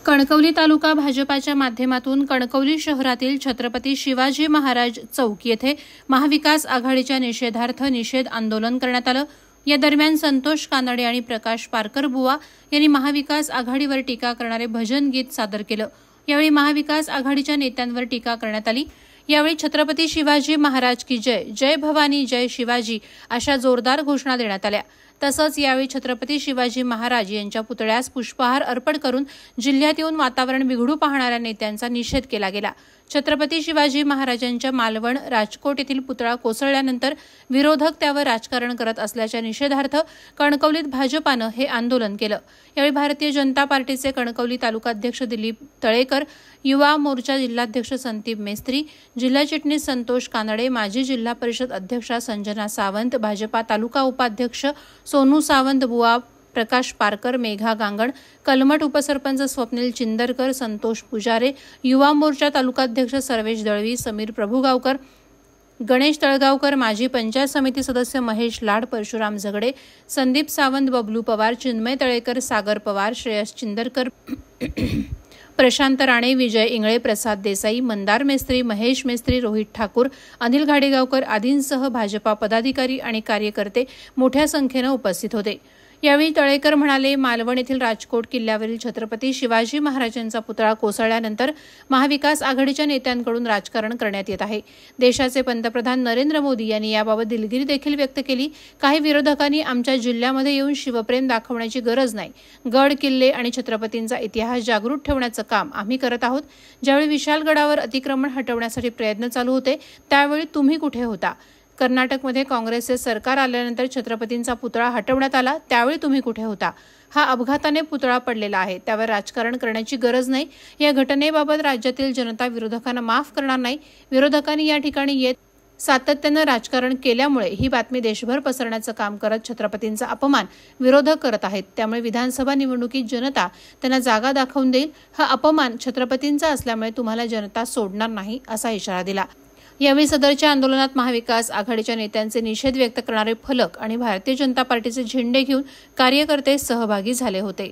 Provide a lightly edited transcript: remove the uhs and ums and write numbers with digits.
कणकवली तालुका भाजपाच्या माध्यमातून कणकवली शहरातील छत्रपती शिवाजी महाराज चौक येथे महाविकास आघाडीच्या निषेधार्थ निषेध आंदोलन करण्यात आलं। या दरम्यान संतोष कानडे आणि प्रकाश पारकर बुवा यांनी महाविकास आघाडीवर टीका करणारे भजन गीत सादर केलं। यावेळी महाविकास आघाडीच्या नेत्यांवर टीका करण्यात आली। यावेळी छत्रपती शिवाजी महाराज की जय, जय भवानी, जय शिवाजी अशा जोरदार घोषणा देण्यात आल्या। तसंच यावेळी छत्रपती शिवाजी महाराज यांच्या पुतळ्यास पुष्पहार अर्पण करून जिल्ह्यात येऊन वातावरण बिघडू पाहणाऱ्या नेत्यांचा निषेध केला गेला। छत्रपती शिवाजी महाराजांच्या मालवण, राजकोट येथील पुतळा कोसळल्यानंतर विरोधक त्यावर राजकारण करत असल्याच्या निषेधार्थ कणकवलीत भाजपानं हे आंदोलन केलं। यावेळी भारतीय जनता पार्टीचे कणकवली तालुकाध्यक्ष दिलीप तळेकर, युवा मोर्चा जिल्हाध्यक्ष संदीप मेस्त्री, जिल्हा चिटणीस संतोष कानडे, माजी जिल्हा परिषद अध्यक्षा संजना सावंत, भाजपा तालुका उपाध्यक्ष सोनू सावंत बुवा, प्रकाश पारकर, मेघा गांगण, कलमट उपसरपंच स्वप्नील चिंदरकर, संतोष पुजारे, युवा मोर्चा तालुकाध्यक्ष सर्वेश दळवी, समीर प्रभुगावकर, गणेश तळगावकर, माजी पंचायत समिती सदस्य महेश लाड, परशुराम झगडे, संदीप सावंत, बबलू पवार, चिन्मय तळेकर, सागर पवार, श्रेयस चिंदरकर, प्रशांत राणे, विजय इंगळे, प्रसाद देसाई, मंदार मेस्त्री, महेश मेस्त्री, रोहित ठाकूर, अनिल घाडेगावकर आदींसह भाजपा पदाधिकारी आणि कार्यकर्ते मोठ्या संख्येने उपस्थित होते। यावेळी तळेकर म्हणाले, मालवण येथील राजकोट किल्ल्यावरील छत्रपती शिवाजी महाराजांचा पुतळा कोसळल्यानंतर महाविकास आघाडीच्या नेत्यांकडून राजकारण करण्यात येत आहे। देशाचे पंतप्रधान नरेंद्र मोदी यांनी याबाबत दिलगिरी देखील व्यक्त केली। काही विरोधकांनी आमच्या जिल्ह्यामध्ये येऊन शिवप्रेम दाखवण्याची गरज नाही। गड, किल्ले आणि छत्रपतींचा इतिहास जागृत ठेवण्याचं काम आम्ही करत आहोत। ज्यावेळी विशालगडावर अतिक्रमण हटवण्यासाठी प्रयत्न चालू होते त्यावेळी तुम्ही कुठे होता? कर्नाटकमध्ये काँग्रेसचे सरकार आल्यानंतर छत्रपतींचा पुतळा हटवण्यात आला, त्यावेळी तुम्ही कुठे होता? हा अपघाताने पुतळा पडलेला आहे, त्यावर राजकारण करण्याची गरज नाही। या घटनेबाबत राज्यातील जनता विरोधकांना माफ करणार नाही। विरोधकांनी या ठिकाणी येत सातत्यानं राजकारण केल्यामुळे ही बातमी देशभर पसरण्याचं काम करत छत्रपतींचा अपमान विरोधक करत आहेत। त्यामुळे विधानसभा निवडणुकीत जनता त्यांना जागा दाखवून देईल। हा अपमान छत्रपतींचा असल्यामुळे तुम्हाला जनता सोडणार नाही असा इशारा दिला। यावेळी सदरच्या आंदोलनात महाविकास आघाडीच्या नेत्यांचे निषेध व्यक्त करणारे फलक आणि भारतीय जनता पार्टीचे झेंडे घेऊन कार्यकर्ते सहभागी झाले होते।